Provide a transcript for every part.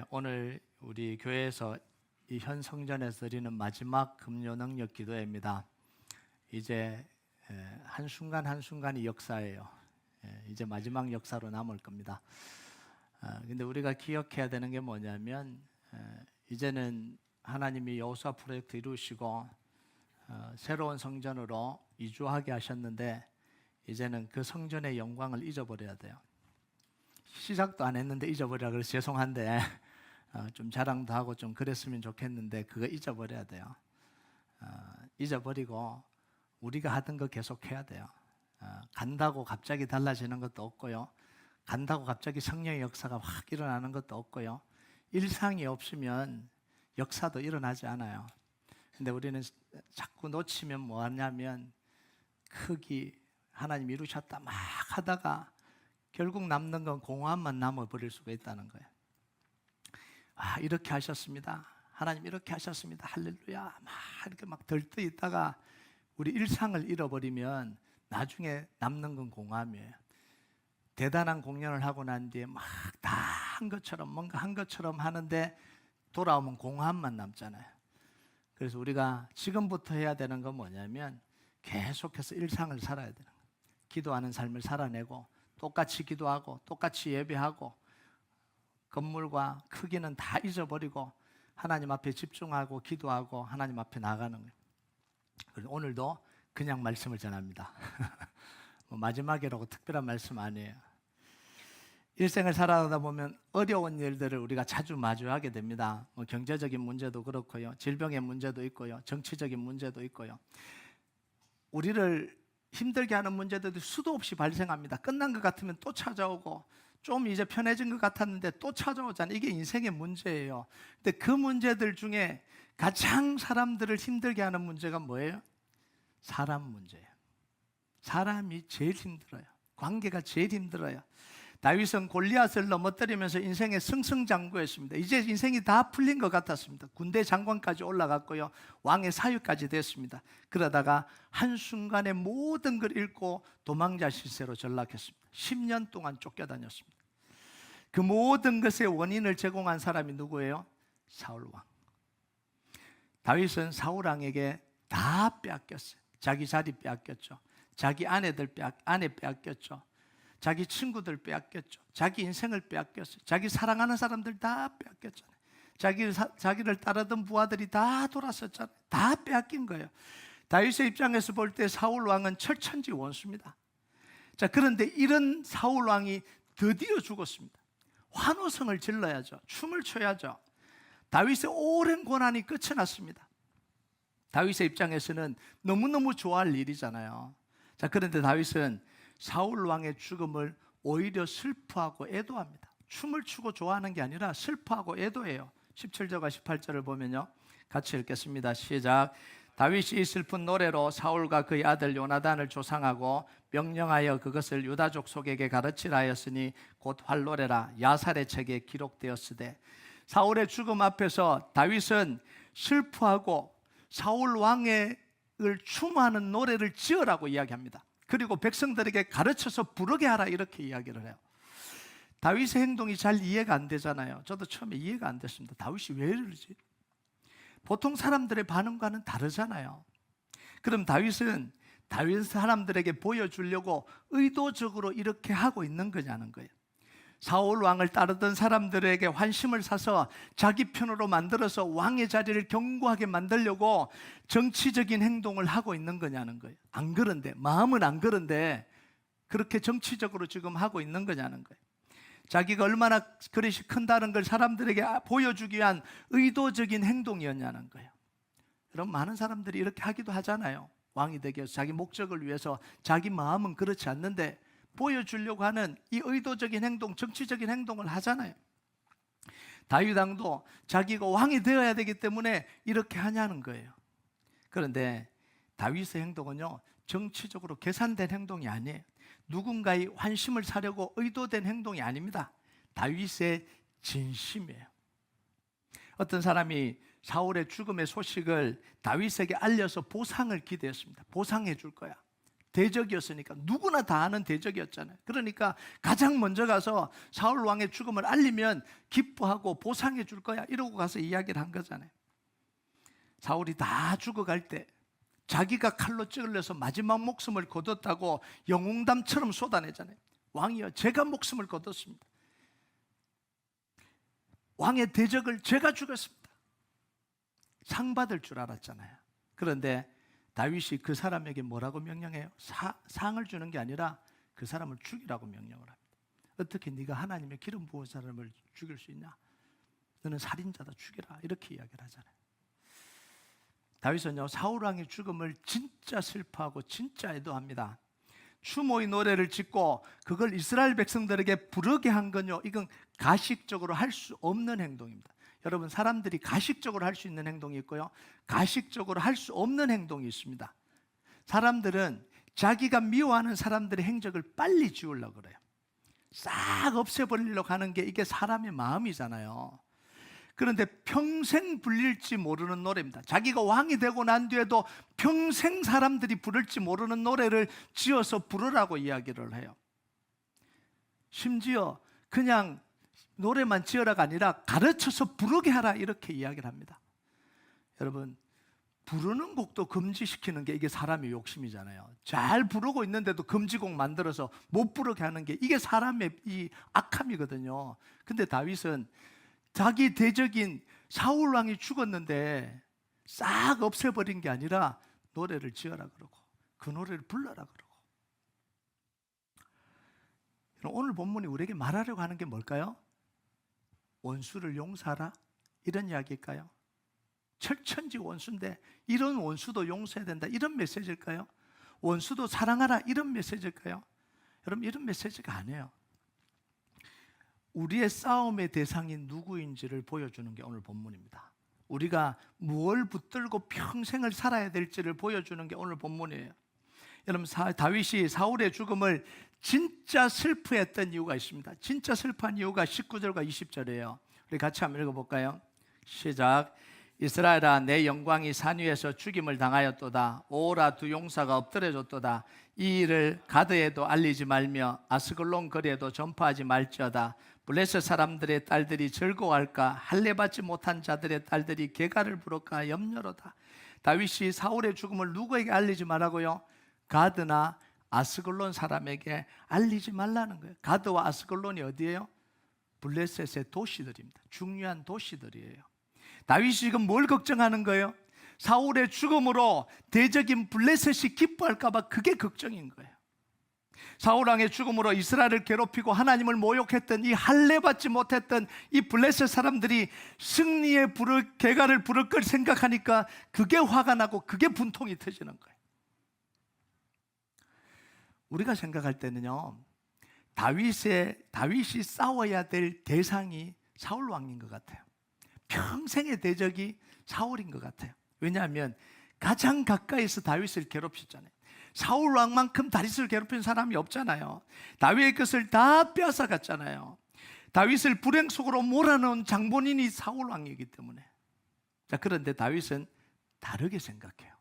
오늘 우리 교회에서 이 현 성전에서 드리는 마지막 금요 능력 기도회입니다. 이제 한순간 한순간이 역사예요. 이제 마지막 역사로 남을 겁니다. 근데 우리가 기억해야 되는 게 뭐냐면 이제는 하나님이 여호수아 프로젝트 이루시고 새로운 성전으로 이주하게 하셨는데 이제는 그 성전의 영광을 잊어버려야 돼요. 시작도 안 했는데 잊어버리라 그래서 죄송한데 좀 자랑도 하고 좀 그랬으면 좋겠는데 그거 잊어버려야 돼요. 잊어버리고 우리가 하던 거 계속 해야 돼요. 간다고 갑자기 달라지는 것도 없고요. 간다고 갑자기 성령의 역사가 확 일어나는 것도 없고요. 일상이 없으면 역사도 일어나지 않아요. 근데 우리는 자꾸 놓치면 뭐 하냐면 크기 하나님 이루셨다 막 하다가 결국 남는 건 공허함만 남아버릴 수가 있다는 거예요. 이렇게 하셨습니다. 하나님 이렇게 하셨습니다. 할렐루야. 막 이렇게 막 들떠 있다가 우리 일상을 잃어버리면 나중에 남는 건 공허함이에요. 대단한 공연을 하고 난 뒤에 막 다 한 것처럼 뭔가 한 것처럼 하는데 돌아오면 공허함만 남잖아요. 그래서 우리가 지금부터 해야 되는 건 뭐냐면 계속해서 일상을 살아야 되는 거예요. 기도하는 삶을 살아내고 똑같이 기도하고 똑같이 예배하고 건물과 크기는 다 잊어버리고 하나님 앞에 집중하고 기도하고 하나님 앞에 나가는 거예요. 그래서 오늘도 그냥 말씀을 전합니다. 마지막이라고 특별한 말씀 아니에요. 일생을 살아가다 보면 어려운 일들을 우리가 자주 마주하게 됩니다. 경제적인 문제도 그렇고요, 질병의 문제도 있고요, 정치적인 문제도 있고요. 우리를 힘들게 하는 문제들도 수도 없이 발생합니다. 끝난 것 같으면 또 찾아오고 좀 이제 편해진 것 같았는데 또 찾아오잖아요. 이게 인생의 문제예요. 근데 그 문제들 중에 가장 사람들을 힘들게 하는 문제가 뭐예요? 사람 문제예요. 사람이 제일 힘들어요. 관계가 제일 힘들어요. 다윗은 골리앗을 넘어뜨리면서 인생의 승승장구했습니다. 이제 인생이 다 풀린 것 같았습니다. 군대 장관까지 올라갔고요, 왕의 사위까지 됐습니다. 그러다가 한순간에 모든 걸 잃고 도망자 실세로 전락했습니다. 10년 동안 쫓겨다녔습니다. 그 모든 것의 원인을 제공한 사람이 누구예요? 사울왕. 다윗은 사울왕에게 다 빼앗겼어요. 자기 자리 빼앗겼죠. 자기 아내 빼앗겼죠. 자기 친구들 빼앗겼죠. 자기 인생을 빼앗겼어요. 자기 사랑하는 사람들 다 빼앗겼잖아요. 자기를 따르던 부하들이 다 돌아섰잖아요. 다 빼앗긴 거예요. 다윗의 입장에서 볼 때 사울 왕은 철천지 원수입니다. 자, 그런데 이런 사울 왕이 드디어 죽었습니다. 환호성을 질러야죠. 춤을 춰야죠. 다윗의 오랜 고난이 끝이 났습니다. 다윗의 입장에서는 너무너무 좋아할 일이잖아요. 자, 그런데 다윗은 사울 왕의 죽음을 오히려 슬퍼하고 애도합니다. 춤을 추고 좋아하는 게 아니라 슬퍼하고 애도해요. 17절과 18절을 보면요, 같이 읽겠습니다. 시작. 다윗이 이 슬픈 노래로 사울과 그의 아들 요나단을 조상하고 명령하여 그것을 유다 족속에게 가르치라 하였으니 곧 활노래라. 야살의 책에 기록되었으되. 사울의 죽음 앞에서 다윗은 슬퍼하고 사울 왕을 추모하는 노래를 지으라고 이야기합니다. 그리고 백성들에게 가르쳐서 부르게 하라, 이렇게 이야기를 해요. 다윗의 행동이 잘 이해가 안 되잖아요. 저도 처음에 이해가 안 됐습니다. 다윗이 왜 이러지? 보통 사람들의 반응과는 다르잖아요. 그럼 다윗은 다윗 사람들에게 보여주려고 의도적으로 이렇게 하고 있는 거냐는 거예요. 사울 왕을 따르던 사람들에게 환심을 사서 자기 편으로 만들어서 왕의 자리를 견고하게 만들려고 정치적인 행동을 하고 있는 거냐는 거예요. 안 그런데, 마음은 안 그런데 그렇게 정치적으로 지금 하고 있는 거냐는 거예요. 자기가 얼마나 그릇이 큰다는 걸 사람들에게 보여주기 위한 의도적인 행동이었냐는 거예요. 그럼 많은 사람들이 이렇게 하기도 하잖아요. 왕이 되기 위해서 자기 목적을 위해서. 자기 마음은 그렇지 않는데 보여주려고 하는 이 의도적인 행동, 정치적인 행동을 하잖아요. 다윗 왕도 자기가 왕이 되어야 되기 때문에 이렇게 하냐는 거예요. 그런데 다윗의 행동은요, 정치적으로 계산된 행동이 아니에요. 누군가의 환심을 사려고 의도된 행동이 아닙니다. 다윗의 진심이에요. 어떤 사람이 사울의 죽음의 소식을 다윗에게 알려서 보상을 기대했습니다. 보상해 줄 거야. 대적이었으니까 누구나 다 아는 대적이었잖아요. 그러니까 가장 먼저 가서 사울 왕의 죽음을 알리면 기뻐하고 보상해 줄 거야 이러고 가서 이야기를 한 거잖아요. 사울이 다 죽어갈 때 자기가 칼로 찔러서 마지막 목숨을 거뒀다고 영웅담처럼 쏟아내잖아요. 왕이여, 제가 목숨을 거뒀습니다. 왕의 대적을 제가 죽였습니다. 상 받을 줄 알았잖아요. 그런데 다윗이 그 사람에게 뭐라고 명령해요? 상을 주는 게 아니라 그 사람을 죽이라고 명령을 합니다. 어떻게 네가 하나님의 기름 부은 사람을 죽일 수 있냐? 너는 살인자다, 죽여라, 이렇게 이야기를 하잖아요. 다윗은요, 사울 왕의 죽음을 진짜 슬퍼하고 진짜 애도합니다. 추모의 노래를 짓고 그걸 이스라엘 백성들에게 부르게 한 건요, 이건 가식적으로 할 수 없는 행동입니다. 여러분, 사람들이 가식적으로 할 수 있는 행동이 있고요, 가식적으로 할 수 없는 행동이 있습니다. 사람들은 자기가 미워하는 사람들의 행적을 빨리 지우려고 그래요. 싹 없애버리려고 하는 게 이게 사람의 마음이잖아요. 그런데 평생 불릴지 모르는 노래입니다. 자기가 왕이 되고 난 뒤에도 평생 사람들이 부를지 모르는 노래를 지어서 부르라고 이야기를 해요. 심지어 그냥 노래만 지어라가 아니라 가르쳐서 부르게 하라, 이렇게 이야기를 합니다. 여러분, 부르는 곡도 금지시키는 게 이게 사람의 욕심이잖아요. 잘 부르고 있는데도 금지곡 만들어서 못 부르게 하는 게 이게 사람의 이 악함이거든요. 근데 다윗은 자기 대적인 사울 왕이 죽었는데 싹 없애버린 게 아니라 노래를 지어라 그러고 그 노래를 불러라 그러고. 오늘 본문이 우리에게 말하려고 하는 게 뭘까요? 원수를 용서하라, 이런 이야기일까요? 철천지 원수인데 이런 원수도 용서해야 된다, 이런 메시지일까요? 원수도 사랑하라, 이런 메시지일까요? 여러분, 이런 메시지가 아니에요. 우리의 싸움의 대상이 누구인지를 보여주는 게 오늘 본문입니다. 우리가 무엇을 붙들고 평생을 살아야 될지를 보여주는 게 오늘 본문이에요. 여러분, 다윗이 사울의 죽음을 진짜 슬퍼했던 이유가 있습니다. 진짜 슬퍼한 이유가 19절과 20절이에요. 우리 같이 한번 읽어볼까요? 시작. 이스라엘아, 내 영광이 산 위에서 죽임을 당하였도다. 오라, 두 용사가 엎드려졌도다. 이 일을 가드에도 알리지 말며 아스글론 거리에도 전파하지 말지어다. 블레셋 사람들의 딸들이 즐거워할까? 할례받지 못한 자들의 딸들이 개가를 부를까? 염려로다. 다윗이 사울의 죽음을 누구에게 알리지 말라고요? 가드나 아스글론 사람에게 알리지 말라는 거예요. 가드와 아스글론이 어디예요? 블레셋의 도시들입니다. 중요한 도시들이에요. 다윗이 지금 뭘 걱정하는 거예요? 사울의 죽음으로 대적인 블레셋이 기뻐할까 봐, 그게 걱정인 거예요. 사울 왕의 죽음으로 이스라엘을 괴롭히고 하나님을 모욕했던 이 할례받지 못했던 이 블레셋 사람들이 승리의 개가를 부를 걸 생각하니까 그게 화가 나고 그게 분통이 터지는 거예요. 우리가 생각할 때는요, 다윗이 싸워야 될 대상이 사울 왕인 것 같아요. 평생의 대적이 사울인 것 같아요. 왜냐하면 가장 가까이서 다윗을 괴롭혔잖아요. 사울 왕만큼 다윗을 괴롭힌 사람이 없잖아요. 다윗의 것을 다 빼앗아갔잖아요. 다윗을 불행 속으로 몰아넣은 장본인이 사울 왕이기 때문에. 자, 그런데 다윗은 다르게 생각해요.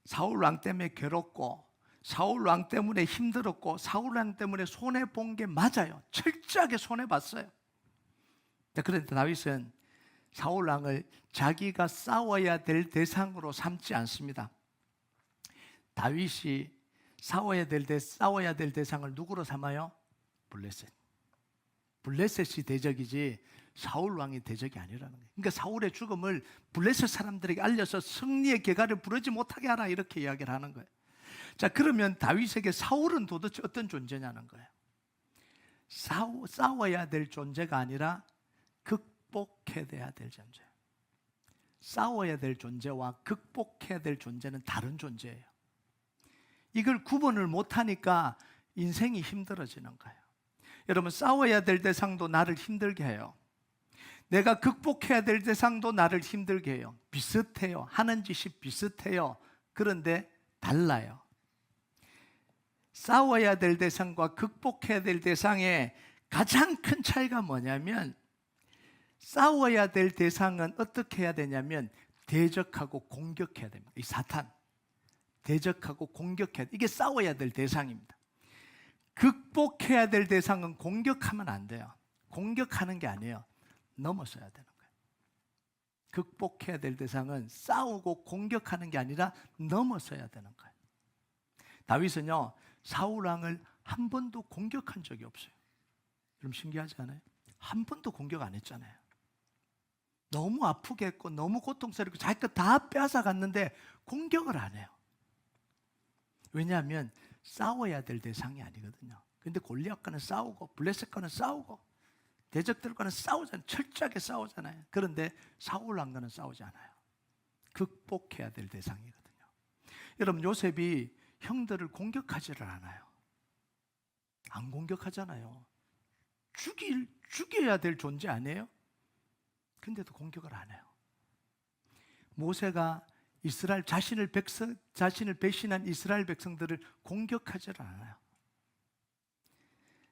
사울 왕 때문에 괴롭고 사울 왕 때문에 힘들었고 사울 왕 때문에 손해본 게 맞아요. 철저하게 손해봤어요. 자, 그런데 다윗은 사울 왕을 자기가 싸워야 될 대상으로 삼지 않습니다. 다윗이 싸워야 될 대상을 누구로 삼아요? 블레셋이 대적이지 사울 왕이 대적이 아니라는 거예요. 그러니까 사울의 죽음을 블레셋 사람들에게 알려서 승리의 개가를 부르지 못하게 하라, 이렇게 이야기를 하는 거예요. 자, 그러면 다윗에게 사울은 도대체 어떤 존재냐는 거예요. 싸워야 될 존재가 아니라 극복해야 될 존재. 싸워야 될 존재와 극복해야 될 존재는 다른 존재예요. 이걸 구분을 못하니까 인생이 힘들어지는 거예요. 여러분, 싸워야 될 대상도 나를 힘들게 해요. 내가 극복해야 될 대상도 나를 힘들게 해요. 비슷해요. 하는 짓이 비슷해요. 그런데 달라요. 싸워야 될 대상과 극복해야 될 대상의 가장 큰 차이가 뭐냐면, 싸워야 될 대상은 어떻게 해야 되냐면 대적하고 공격해야 됩니다. 이 사탄, 대적하고 공격해야 돼. 이게 싸워야 될 대상입니다. 극복해야 될 대상은 공격하면 안 돼요. 공격하는 게 아니에요. 넘어서야 되는 거예요. 극복해야 될 대상은 싸우고 공격하는 게 아니라 넘어서야 되는 거예요. 다윗은요, 사울 왕을 한 번도 공격한 적이 없어요. 여러분 신기하지 않아요? 한 번도 공격 안 했잖아요. 너무 아프게 했고 너무 고통스럽고 자기 것 다 빼앗아갔는데 공격을 안 해요. 왜냐하면 싸워야 될 대상이 아니거든요. 근데 골리앗과는 싸우고 블레셋과는 싸우고 대적들과는 싸우잖아요. 철저하게 싸우잖아요. 그런데 사울 왕과는 싸우지 않아요. 극복해야 될 대상이거든요. 여러분 요셉이 형들을 공격하지를 않아요. 안 공격하잖아요. 죽여야 될 존재 아니에요? 근데도 공격을 안 해요. 모세가 자신을 배신한 이스라엘 백성들을 공격하지를 않아요.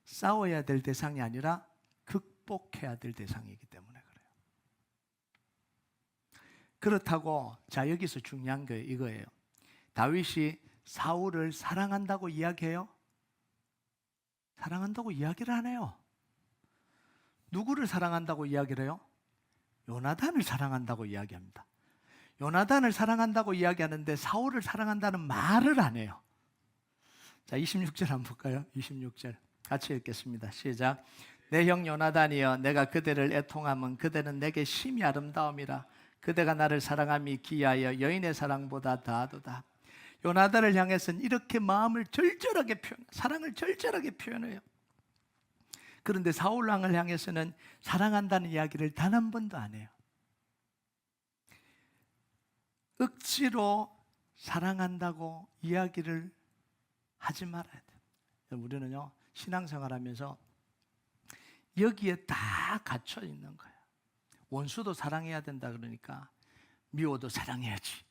싸워야 될 대상이 아니라 극복해야 될 대상이기 때문에 그래요. 그렇다고 자 여기서 중요한 게 이거예요. 다윗이 사울을 사랑한다고 이야기해요? 사랑한다고 이야기를 안 해요. 누구를 사랑한다고 이야기를 해요? 요나단을 사랑한다고 이야기합니다. 요나단을 사랑한다고 이야기하는데 사울을 사랑한다는 말을 안 해요. 자, 26절 한번 볼까요? 26절 같이 읽겠습니다. 시작. 내 형 요나단이여, 내가 그대를 애통함은 그대는 내게 심히 아름다움이라. 그대가 나를 사랑함이 기하여 여인의 사랑보다 더하도다. 요나단을 향해서는 이렇게 마음을 절절하게 사랑을 절절하게 표현해요. 그런데 사울 왕을 향해서는 사랑한다는 이야기를 단 한 번도 안 해요. 억지로 사랑한다고 이야기를 하지 말아야 돼요. 우리는요, 신앙생활하면서 여기에 다 갇혀 있는 거예요. 원수도 사랑해야 된다 그러니까 미워도 사랑해야지.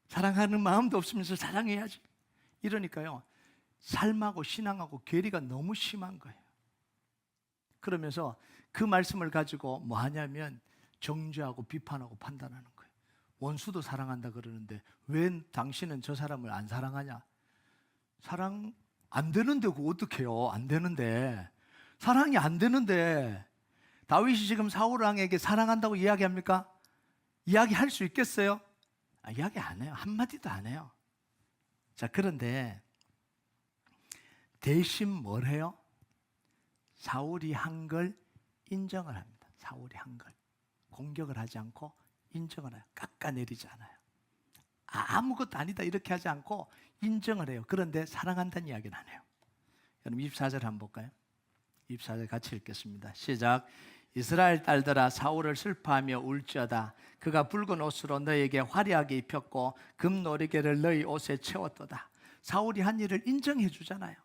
사랑하는 마음도 없으면서 사랑해야지. 이러니까요, 삶하고 신앙하고 괴리가 너무 심한 거예요. 그러면서 그 말씀을 가지고 뭐 하냐면 정죄하고 비판하고 판단하는 거예요. 원수도 사랑한다 그러는데 왜 당신은 저 사람을 안 사랑하냐? 사랑 안 되는데 그거 어떡해요? 안 되는데. 사랑이 안 되는데 다윗이 지금 사울 왕에게 사랑한다고 이야기합니까? 이야기할 수 있겠어요? 이야기 안 해요. 한마디도 안 해요. 자, 그런데 대신 뭘 해요? 사울이 한 걸 인정을 합니다. 사울이 한 걸. 공격을 하지 않고 인정을 해요. 깎아내리지 않아요. 아무것도 아니다 이렇게 하지 않고 인정을 해요. 그런데 사랑한다는 이야기는 안 해요. 여러분 24절 한번 볼까요? 24절 같이 읽겠습니다. 시작. 이스라엘 딸들아, 사울을 슬퍼하며 울지어다. 그가 붉은 옷으로 너에게 화려하게 입혔고 금노리개를 너희 옷에 채웠도다. 사울이 한 일을 인정해 주잖아요.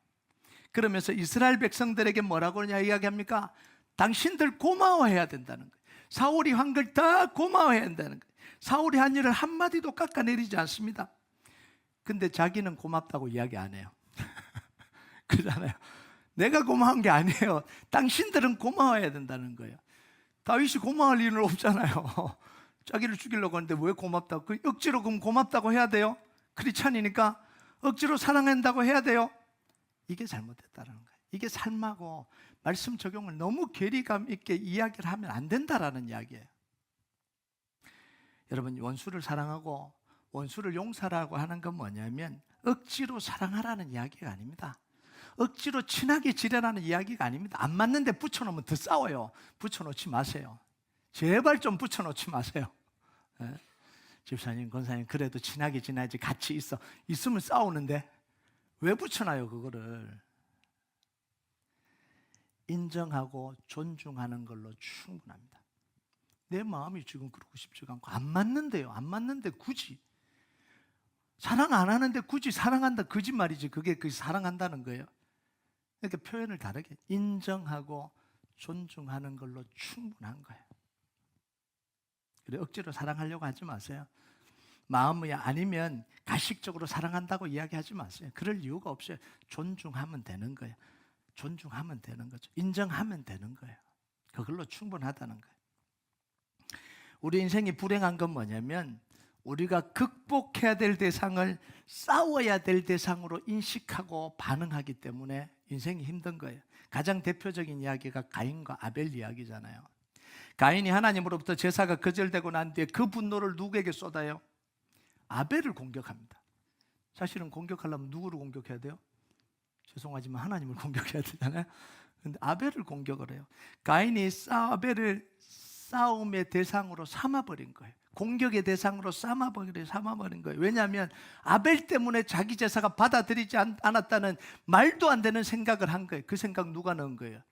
그러면서 이스라엘 백성들에게 뭐라고 이야기합니까? 당신들 고마워해야 된다는 거예요. 사울이 한 걸 다 고마워해야 한다는 거예요. 사울이 한 일을 한마디도 깎아내리지 않습니다. 근데 자기는 고맙다고 이야기 안 해요. 그렇잖아요. 내가 고마운 게 아니에요. 당신들은 고마워해야 된다는 거예요. 다윗이 고마워할 일은 없잖아요. 자기를 죽이려고 하는데 왜 고맙다고? 그 억지로 그럼 고맙다고 해야 돼요? 크리스찬이니까 억지로 사랑한다고 해야 돼요? 이게 잘못됐다는 거예요. 이게 삶하고 말씀 적용을 너무 괴리감 있게 이야기를 하면 안 된다라는 이야기예요. 여러분, 원수를 사랑하고 원수를 용서하라고 하는 건 뭐냐면 억지로 사랑하라는 이야기가 아닙니다. 억지로 친하게 지내라는 이야기가 아닙니다. 안 맞는데 붙여놓으면 더 싸워요. 붙여놓지 마세요. 제발 좀 붙여놓지 마세요. 네? 집사님, 권사님, 그래도 친하게 지내야지. 같이 있으면 싸우는데 왜 붙여놔요 그거를? 인정하고 존중하는 걸로 충분합니다. 내 마음이 지금 그러고 싶지가 않고 안 맞는데요. 안 맞는데 굳이 사랑 안 하는데 굳이 사랑한다 거짓말이지. 그게 사랑한다는 거예요. 그러니까 표현을 다르게 인정하고 존중하는 걸로 충분한 거예요. 그래, 억지로 사랑하려고 하지 마세요. 마음이 아니면 가식적으로 사랑한다고 이야기하지 마세요. 그럴 이유가 없어요. 존중하면 되는 거예요. 존중하면 되는 거죠. 인정하면 되는 거예요. 그걸로 충분하다는 거예요. 우리 인생이 불행한 건 뭐냐면 우리가 극복해야 될 대상을 싸워야 될 대상으로 인식하고 반응하기 때문에 인생이 힘든 거예요. 가장 대표적인 이야기가 가인과 아벨 이야기잖아요. 가인이 하나님으로부터 제사가 거절되고 난 뒤에 그 분노를 누구에게 쏟아요? 아벨을 공격합니다. 사실은 공격하려면 누구를 공격해야 돼요? 죄송하지만 하나님을 공격해야 되잖아요. 그런데 아벨을 공격을 해요. 가인이 아벨을 싸움의 대상으로 삼아버린 거예요. 공격의 대상으로 삼아버린 거예요. 왜냐하면 아벨 때문에 자기 제사가 받아들이지 않았다는 말도 안 되는 생각을 한 거예요. 그 생각 누가 넣은 거예요?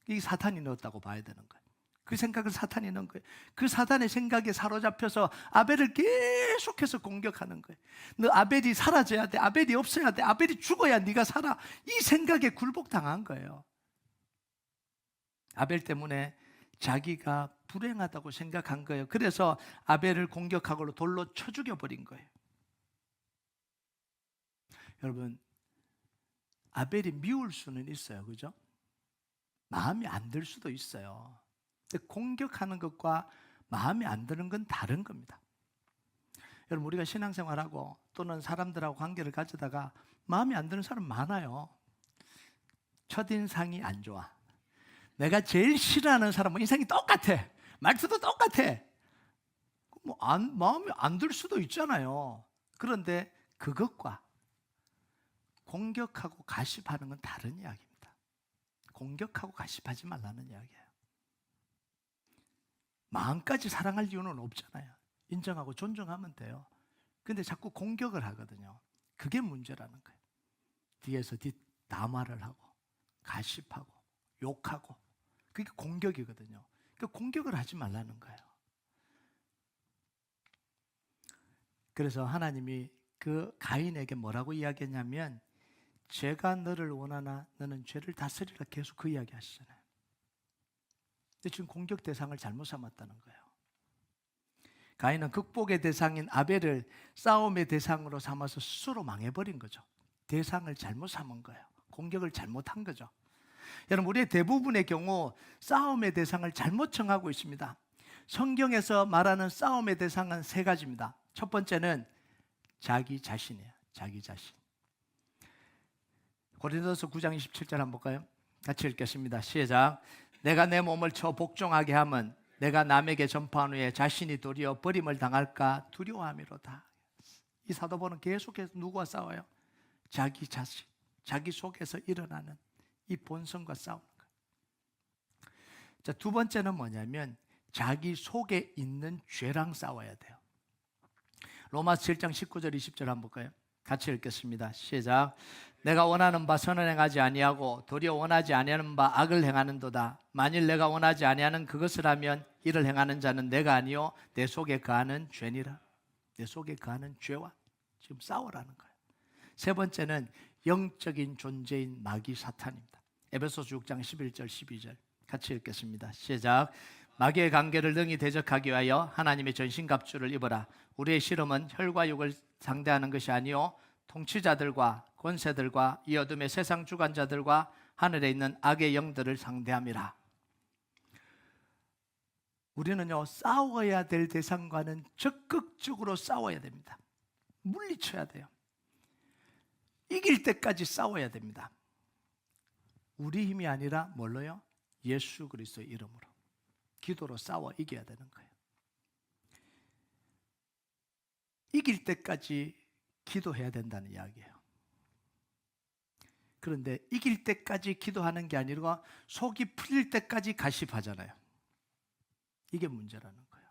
이게 사탄이 넣었다고 봐야 되는 거예요. 그 생각을 사탄이 넣은 거예요. 그 사탄의 생각에 사로잡혀서 아벨을 계속해서 공격하는 거예요. 너 아벨이 사라져야 돼. 아벨이 없어야 돼. 아벨이 죽어야 네가 살아. 이 생각에 굴복당한 거예요. 아벨 때문에 자기가 불행하다고 생각한 거예요. 그래서 아벨을 공격하고 돌로 쳐 죽여버린 거예요. 여러분, 아벨이 미울 수는 있어요. 그죠? 마음이 안 들 수도 있어요. 근데 공격하는 것과 마음이 안 드는 건 다른 겁니다. 여러분, 우리가 신앙생활하고 또는 사람들하고 관계를 가지다가 마음이 안 드는 사람 많아요. 첫인상이 안 좋아. 내가 제일 싫어하는 사람은 인상이 똑같아. 말투도 똑같아. 마음이 안 들 수도 있잖아요. 그런데 그것과 공격하고 가십하는 건 다른 이야기입니다. 공격하고 가십하지 말라는 이야기예요. 마음까지 사랑할 이유는 없잖아요. 인정하고 존중하면 돼요. 근데 자꾸 공격을 하거든요. 그게 문제라는 거예요. 뒤에서 뒷담화를 하고 가십하고 욕하고 그게 공격이거든요. 그러니까 공격을 하지 말라는 거예요. 그래서 하나님이 그 가인에게 뭐라고 이야기했냐면 죄가 너를 원하나 너는 죄를 다스리라 계속 그 이야기 하시잖아요. 근데 지금 공격 대상을 잘못 삼았다는 거예요. 가인은 극복의 대상인 아벨을 싸움의 대상으로 삼아서 스스로 망해버린 거죠. 대상을 잘못 삼은 거예요. 공격을 잘못한 거죠. 여러분, 우리의 대부분의 경우 싸움의 대상을 잘못 정하고 있습니다. 성경에서 말하는 싸움의 대상은 세 가지입니다. 첫 번째는 자기 자신이에요. 자기 자신. 고린도서 9장 27절 한번 볼까요? 같이 읽겠습니다. 시작. 내가 내 몸을 쳐 복종하게 하면 내가 남에게 전파한 후에 자신이 도리어 버림을 당할까 두려워함이로다. 이 사도바울은 계속해서 누구와 싸워요? 자기 자신, 자기 속에서 일어나는 이 본성과 싸우는 거예요. 자, 두 번째는 뭐냐면 자기 속에 있는 죄랑 싸워야 돼요. 로마서 7장 19절 20절 한번 볼까요? 같이 읽겠습니다. 시작. 내가 원하는 바 선을 행하지 아니하고 도리어 원하지 아니하는 바 악을 행하는도다. 만일 내가 원하지 아니하는 그것을 하면 이를 행하는 자는 내가 아니요 내 속에 거하는 죄니라. 내 속에 거하는 죄와 지금 싸우라는 거예요. 세 번째는 영적인 존재인 마귀 사탄입니다. 에베소서 6장 11절 12절 같이 읽겠습니다. 시작. 마귀의 관계를 능히 대적하기 위하여 하나님의 전신갑주를 입어라. 우리의 실험은 혈과 육을 상대하는 것이 아니요 통치자들과 권세들과 이 어둠의 세상 주관자들과 하늘에 있는 악의 영들을 상대함이라. 우리는요, 싸워야 될 대상과는 적극적으로 싸워야 됩니다. 물리쳐야 돼요. 이길 때까지 싸워야 됩니다. 우리 힘이 아니라 뭘로요? 예수 그리스도의 이름으로 기도로 싸워 이겨야 되는 거예요. 이길 때까지 기도해야 된다는 이야기예요. 그런데 이길 때까지 기도하는 게 아니라 속이 풀릴 때까지 가십하잖아요. 이게 문제라는 거예요.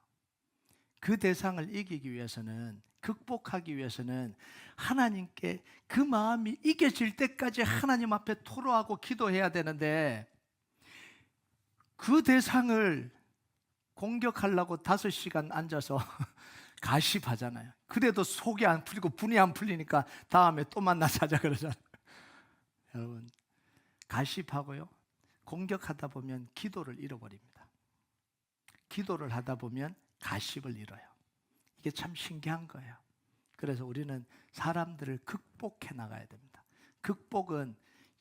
그 대상을 이기기 위해서는, 극복하기 위해서는 하나님께 그 마음이 이겨질 때까지 하나님 앞에 토로하고 기도해야 되는데 그 대상을 공격하려고 5시간 앉아서 가십하잖아요. 그래도 속이 안 풀리고 분이 안 풀리니까 다음에 또 만나서 하자 그러잖아요. 여러분, 가십하고요, 공격하다 보면 기도를 잃어버립니다. 기도를 하다 보면 가십을 잃어요. 이게 참 신기한 거예요. 그래서 우리는 사람들을 극복해 나가야 됩니다. 극복은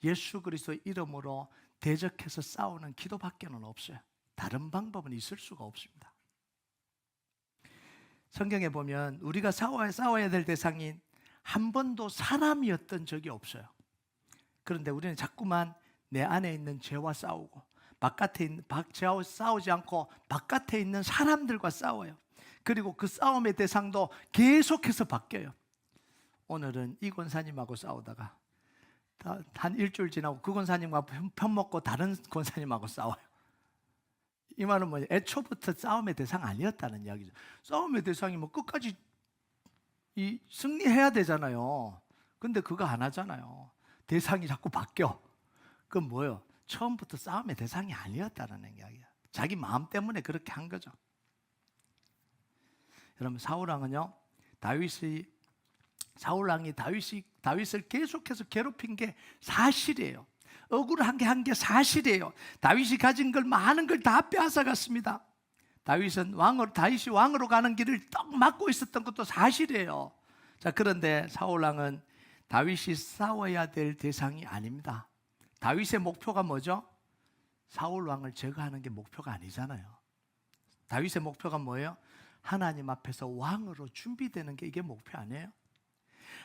예수 그리스도의 이름으로 대적해서 싸우는 기도밖에는 없어요. 다른 방법은 있을 수가 없습니다. 성경에 보면 우리가 싸워야 될 대상인 한 번도 사람이었던 적이 없어요. 그런데 우리는 자꾸만 내 안에 있는 죄와 싸우고 죄와 싸우지 않고 바깥에 있는 사람들과 싸워요. 그리고 그 싸움의 대상도 계속해서 바뀌어요. 오늘은 이 권사님하고 싸우다가 한 일주일 지나고 그 권사님과 편먹고 다른 권사님하고 싸워요. 이 말은 뭐냐? 애초부터 싸움의 대상 아니었다는 이야기죠. 싸움의 대상이 뭐 끝까지 승리해야 되잖아요. 근데 그거 안 하잖아요. 대상이 자꾸 바뀌어. 그건 뭐예요? 처음부터 싸움의 대상이 아니었다는 이야기야. 자기 마음 때문에 그렇게 한 거죠. 여러분, 사울왕이 다윗을 계속해서 괴롭힌 게 사실이에요. 억울한 게 한 게 사실이에요. 다윗이 가진 걸 많은 걸 다 빼앗아갔습니다. 다윗이 왕으로 가는 길을 딱 막고 있었던 것도 사실이에요. 자, 그런데 사울왕은 다윗이 싸워야 될 대상이 아닙니다. 다윗의 목표가 뭐죠? 사울왕을 제거하는 게 목표가 아니잖아요. 다윗의 목표가 뭐예요? 하나님 앞에서 왕으로 준비되는 게 이게 목표 아니에요?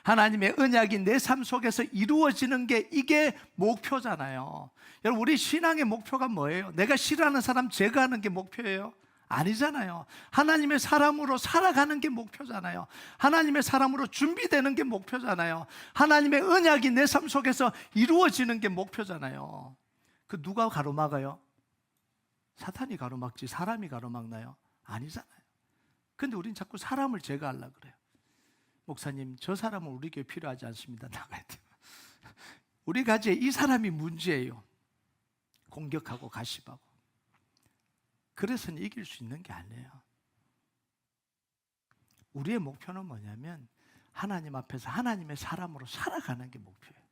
하나님의 언약이 내 삶 속에서 이루어지는 게 이게 목표잖아요. 여러분, 우리 신앙의 목표가 뭐예요? 내가 싫어하는 사람 제거하는 게 목표예요? 아니잖아요. 하나님의 사람으로 살아가는 게 목표잖아요. 하나님의 사람으로 준비되는 게 목표잖아요. 하나님의 언약이 내 삶 속에서 이루어지는 게 목표잖아요. 그 누가 가로막아요? 사탄이 가로막지 사람이 가로막나요? 아니잖아요. 근데 우린 자꾸 사람을 제거하려고 그래요. 목사님, 저 사람은 우리 교회 필요하지 않습니다. 나가야 돼요. 우리 가지에 이 사람이 문제예요. 공격하고 가십하고. 그래서는 이길 수 있는 게 아니에요. 우리의 목표는 뭐냐면 하나님 앞에서 하나님의 사람으로 살아가는 게 목표예요.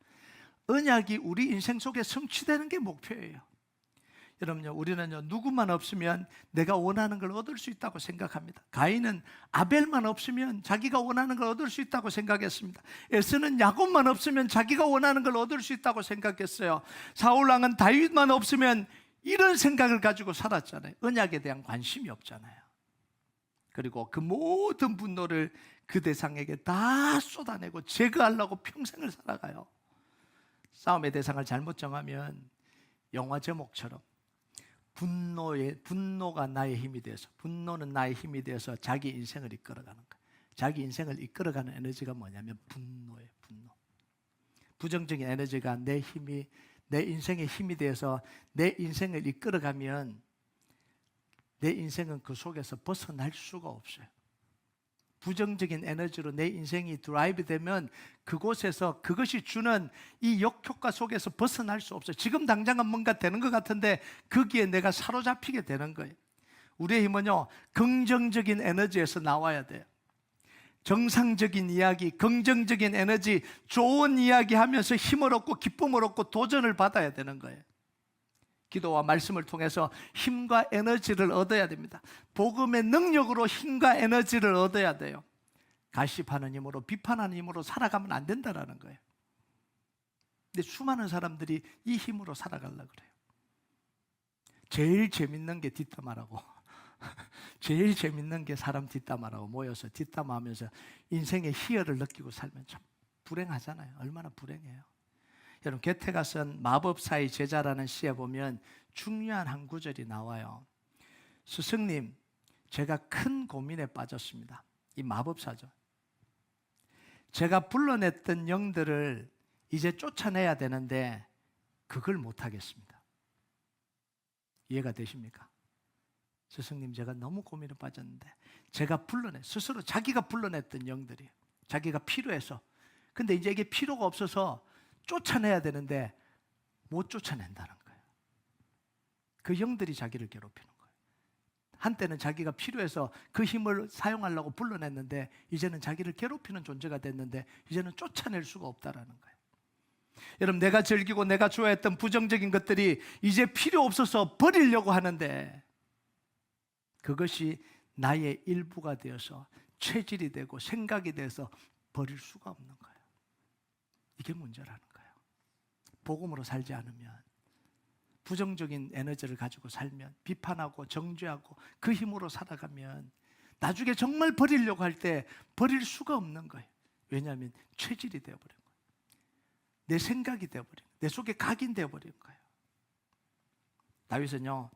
언약이 우리 인생 속에 성취되는 게 목표예요. 여러분요, 우리는요, 누구만 없으면 내가 원하는 걸 얻을 수 있다고 생각합니다. 가인은 아벨만 없으면 자기가 원하는 걸 얻을 수 있다고 생각했습니다. 에스는 야곱만 없으면 자기가 원하는 걸 얻을 수 있다고 생각했어요. 사울왕은 다윗만 없으면 이런 생각을 가지고 살았잖아요. 언약에 대한 관심이 없잖아요. 그리고 그 모든 분노를 그 대상에게 다 쏟아내고 제거하려고 평생을 살아가요. 싸움의 대상을 잘못 정하면 영화 제목처럼 분노가 나의 힘이 되어서, 분노는 나의 힘이 되어서 자기 인생을 이끌어가는 거예요. 자기 인생을 이끌어가는 에너지가 뭐냐면 분노예요. 분노. 부정적인 에너지가 내 인생의 힘이 되어서 내 인생을 이끌어가면 내 인생은 그 속에서 벗어날 수가 없어요. 부정적인 에너지로 내 인생이 드라이브 되면 그곳에서 그것이 주는 이 역효과 속에서 벗어날 수 없어요. 지금 당장은 뭔가 되는 것 같은데 거기에 내가 사로잡히게 되는 거예요. 우리의 힘은요, 긍정적인 에너지에서 나와야 돼요. 정상적인 이야기, 긍정적인 에너지, 좋은 이야기 하면서 힘을 얻고 기쁨을 얻고 도전을 받아야 되는 거예요. 기도와 말씀을 통해서 힘과 에너지를 얻어야 됩니다. 복음의 능력으로 힘과 에너지를 얻어야 돼요. 가십하는 힘으로, 비판하는 힘으로 살아가면 안 된다는 거예요. 근데 수많은 사람들이 이 힘으로 살아가려고 그래요. 제일 재밌는 게 뒷담화라고. 제일 재밌는 게 사람 뒷담화라고 모여서 뒷담화하면서 인생의 희열을 느끼고 살면 참 불행하잖아요. 얼마나 불행해요. 여러분, 게테가 쓴 마법사의 제자라는 시에 보면 중요한 한 구절이 나와요. 스승님, 제가 큰 고민에 빠졌습니다. 이 마법사죠. 제가 불러냈던 영들을 이제 쫓아내야 되는데 그걸 못하겠습니다. 이해가 되십니까? 스승님, 제가 너무 고민에 빠졌는데 제가 스스로 자기가 불러냈던 영들이 자기가 필요해서, 근데 이제 이게 필요가 없어서 쫓아내야 되는데 못 쫓아낸다는 거예요. 그 영들이 자기를 괴롭히는 거예요. 한때는 자기가 필요해서 그 힘을 사용하려고 불러냈는데 이제는 자기를 괴롭히는 존재가 됐는데 이제는 쫓아낼 수가 없다라는 거예요. 여러분, 내가 즐기고 내가 좋아했던 부정적인 것들이 이제 필요 없어서 버리려고 하는데 그것이 나의 일부가 되어서 체질이 되고 생각이 돼서 버릴 수가 없는 거예요. 이게 문제라는 거예요. 복음으로 살지 않으면, 부정적인 에너지를 가지고 살면, 비판하고 정죄하고 그 힘으로 살아가면 나중에 정말 버리려고 할 때 버릴 수가 없는 거예요. 왜냐하면 체질이 되어버린 거예요. 내 생각이 되어버린 거예요. 내 속에 각인되어버린 거예요. 다윗은요,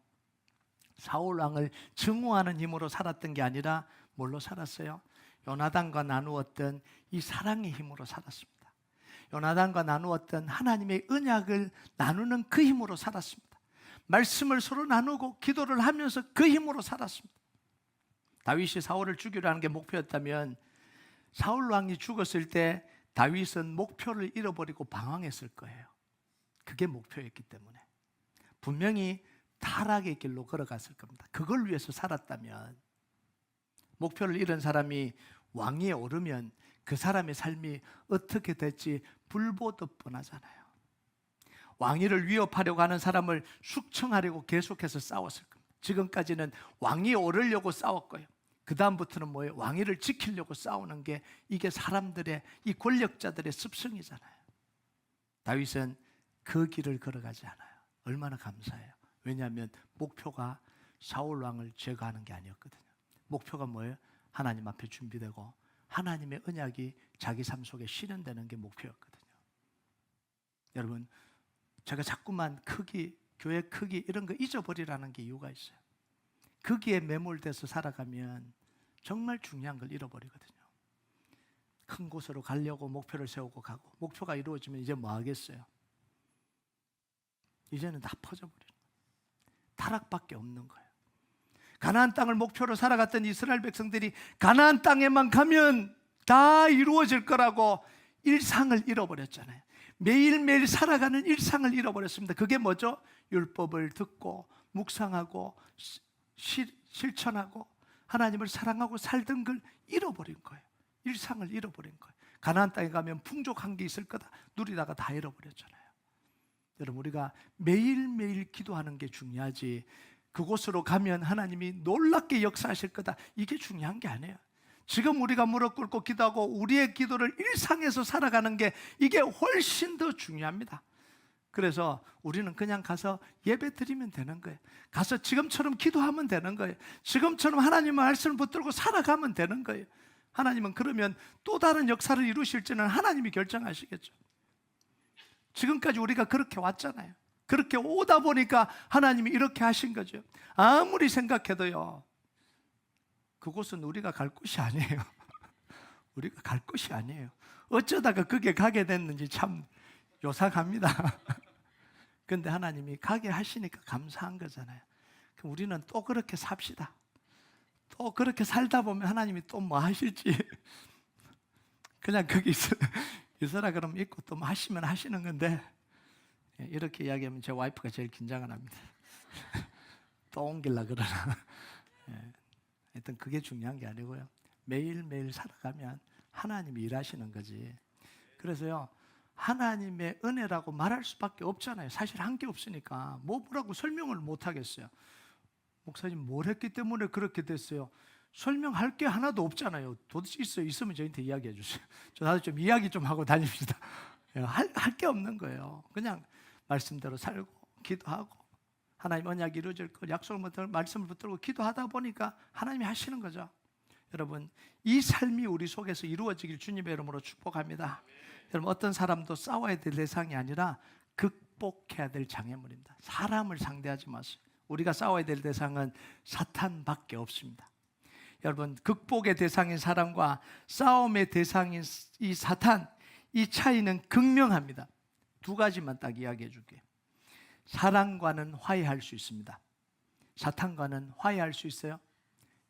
사울 왕을 증오하는 힘으로 살았던 게 아니라 뭘로 살았어요? 요나단과 나누었던 이 사랑의 힘으로 살았습니다. 요나단과 나누었던 하나님의 언약을 나누는 그 힘으로 살았습니다. 말씀을 서로 나누고 기도를 하면서 그 힘으로 살았습니다. 다윗이 사울을 죽이려 하는 게 목표였다면 사울 왕이 죽었을 때 다윗은 목표를 잃어버리고 방황했을 거예요. 그게 목표였기 때문에 분명히 타락의 길로 걸어갔을 겁니다. 그걸 위해서 살았다면, 목표를 잃은 사람이 왕위에 오르면 그 사람의 삶이 어떻게 될지 불보듯 뻔하잖아요. 왕위를 위협하려고 하는 사람을 숙청하려고 계속해서 싸웠을 겁니다. 지금까지는 왕위에 오르려고 싸웠고요, 그 다음부터는 뭐예요? 왕위를 지키려고 싸우는 게, 이게 사람들의, 이 권력자들의 습성이잖아요. 다윗은 그 길을 걸어가지 않아요. 얼마나 감사해요. 왜냐하면 목표가 사울 왕을 제거하는 게 아니었거든요. 목표가 뭐예요? 하나님 앞에 준비되고 하나님의 언약이 자기 삶 속에 실현되는 게 목표였거든요. 여러분, 제가 자꾸만 크기, 교회 크기 이런 거 잊어버리라는 게 이유가 있어요. 거기에 매몰돼서 살아가면 정말 중요한 걸 잃어버리거든요. 큰 곳으로 가려고 목표를 세우고 가고, 목표가 이루어지면 이제 뭐 하겠어요? 이제는 다 퍼져버려요. 타락밖에 없는 거예요. 가나안 땅을 목표로 살아갔던 이스라엘 백성들이 가나안 땅에만 가면 다 이루어질 거라고 일상을 잃어버렸잖아요. 매일매일 살아가는 일상을 잃어버렸습니다. 그게 뭐죠? 율법을 듣고 묵상하고 실천하고 하나님을 사랑하고 살던 걸 잃어버린 거예요. 일상을 잃어버린 거예요. 가나안 땅에 가면 풍족한 게 있을 거다 누리다가 다 잃어버렸잖아요. 여러분, 우리가 매일매일 기도하는 게 중요하지, 그곳으로 가면 하나님이 놀랍게 역사하실 거다, 이게 중요한 게 아니에요. 지금 우리가 무릎 꿇고 기도하고 우리의 기도를 일상에서 살아가는 게, 이게 훨씬 더 중요합니다. 그래서 우리는 그냥 가서 예배 드리면 되는 거예요. 가서 지금처럼 기도하면 되는 거예요. 지금처럼 하나님의 말씀을 붙들고 살아가면 되는 거예요. 하나님은 그러면 또 다른 역사를 이루실지는 하나님이 결정하시겠죠. 지금까지 우리가 그렇게 왔잖아요. 그렇게 오다 보니까 하나님이 이렇게 하신 거죠. 아무리 생각해도요, 그곳은 우리가 갈 곳이 아니에요. 우리가 갈 곳이 아니에요. 어쩌다가 그게 가게 됐는지 참 요상합니다. 근데 하나님이 가게 하시니까 감사한 거잖아요. 그럼 우리는 또 그렇게 삽시다. 또 그렇게 살다 보면 하나님이 또 뭐 하실지 그냥 거기 있어라 그러면 있고, 또 뭐 하시면 하시는 건데, 이렇게 이야기하면 제 와이프가 제일 긴장을 합니다. 또 옮길라 그러나. 하여튼 그게 중요한 게 아니고요, 매일매일 살아가면 하나님이 일하시는 거지. 그래서요, 하나님의 은혜라고 말할 수밖에 없잖아요. 사실 한 게 없으니까 뭐라고 설명을 못 하겠어요. 목사님 뭘 했기 때문에 그렇게 됐어요? 설명할 게 하나도 없잖아요. 도대체 있으면 저희한테 이야기해 주세요. 나도 좀 이야기 좀 하고 다닙시다. 할 게 없는 거예요. 그냥 말씀대로 살고 기도하고 하나님 언약이 이루어질 거 약속을 붙들고 말씀을 붙들고 기도하다 보니까 하나님이 하시는 거죠. 여러분, 이 삶이 우리 속에서 이루어지길 주님의 이름으로 축복합니다. 여러분, 어떤 사람도 싸워야 될 대상이 아니라 극복해야 될 장애물입니다. 사람을 상대하지 마세요. 우리가 싸워야 될 대상은 사탄밖에 없습니다. 여러분, 극복의 대상인 사람과 싸움의 대상인 이 사탄, 이 차이는 극명합니다. 두 가지만 딱 이야기해 줄게요. 사랑과는 화해할 수 있습니다. 사탄과는 화해할 수 있어요?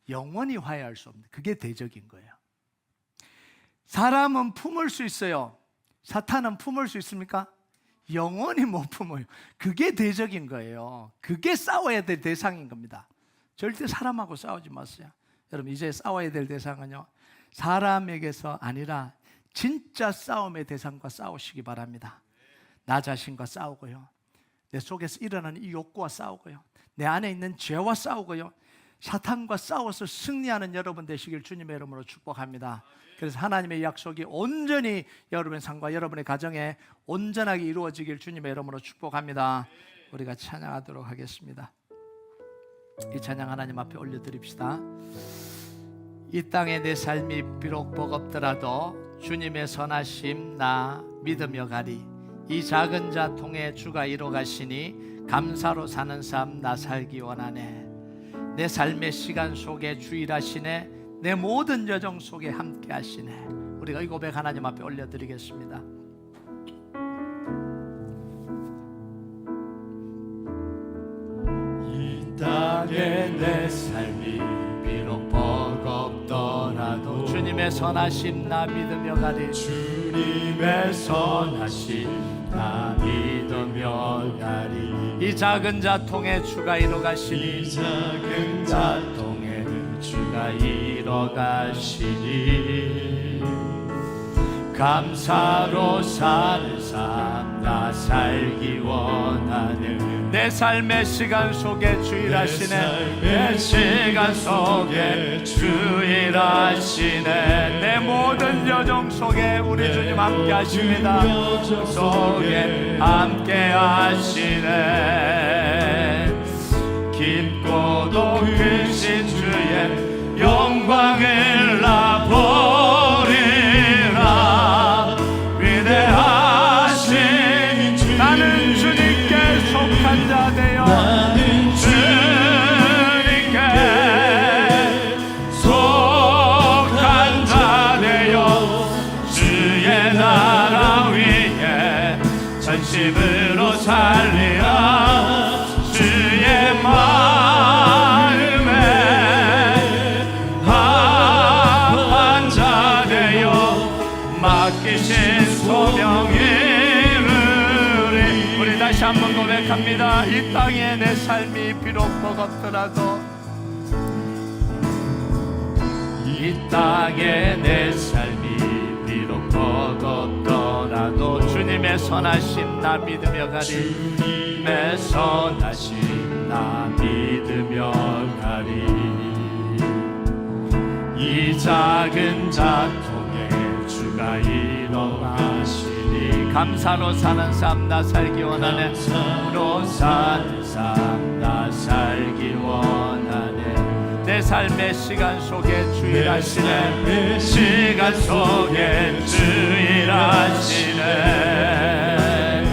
영원히 화해할 수 없는, 그게 대적인 거예요. 사람은 품을 수 있어요. 사탄은 품을 수 있습니까? 영원히 못 품어요. 그게 대적인 거예요. 그게 싸워야 될 대상인 겁니다. 절대 사람하고 싸우지 마세요. 여러분, 이제 싸워야 될 대상은요, 사람에게서 아니라 진짜 싸움의 대상과 싸우시기 바랍니다. 나 자신과 싸우고요, 내 속에서 일어나는 이 욕구와 싸우고요, 내 안에 있는 죄와 싸우고요, 사탄과 싸워서 승리하는 여러분 되시길 주님의 이름으로 축복합니다. 그래서 하나님의 약속이 온전히 여러분의 삶과 여러분의 가정에 온전하게 이루어지길 주님의 이름으로 축복합니다. 우리가 찬양하도록 하겠습니다. 이 찬양 하나님 앞에 올려드립시다. 이 땅에 내 삶이 비록 버겁더라도 주님의 선하심 나 믿으며 가리. 이 작은 자 통해 주가 이뤄 가시니 감사로 사는 삶 나 살기 원하네. 내 삶의 시간 속에 주 일하시네. 내 모든 여정 속에 함께 하시네. 우리가 이 고백 하나님 앞에 올려드리겠습니다. 이 땅에 내 삶이 비록 버겁더라도 주님의 선하심 나 믿으며 가리. 주님의 선하심 나 믿으며 가리. 이 작은 자통에 주가 이뤄 가시니 이 작은 자통에 주가 이뤄 가시니 감사로 사는 삶 나 살기 원하네. 내 삶의 시간 속에 주 일하시네. 내 시간 속에 주 일하시네. 내 모든 여정 속에 우리 주님 함께 하십니다. 속에 함께 하시네. 깊고도 크신 주의 영광을 나 보리라. 위대하신 나는 주님께 속한 자 되어 주님께 속한 자 되어 주의 나라 위에 전심으로 살리라. 주의 마음에 합한 자 되어 맡기신 소명이 우리 다시 한번 고백합니다. 이 땅에 내 삶이 비록 버겁더라도 이 땅에 내 삶이 비록 버겁더라도 주님의 선하심 나 믿으며 가리. 주님의 선하심 나 믿으며 가리. 이 작은 자통에 주가 일어나시니 감사로 사는 삶 나 살기 원하네. 감사로 사는 삶 나 살기 원하네. 내 삶의 시간 속에 주 일하시네. 시간 속에 주 일하시네.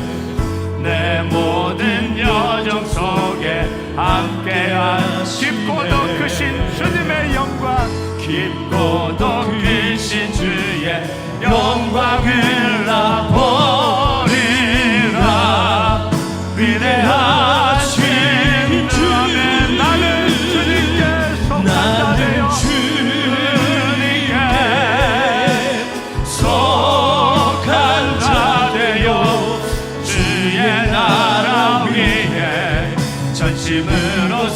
내 모든 여정 속에 함께한 깊고도 크신 주님의 영광, 깊고도 크신 주의 영광을 나 보리라. 위대하신 주님 나는 주님께 속한 자 되어 주님께 속한 자 되어 주의 나라 위에 전심으로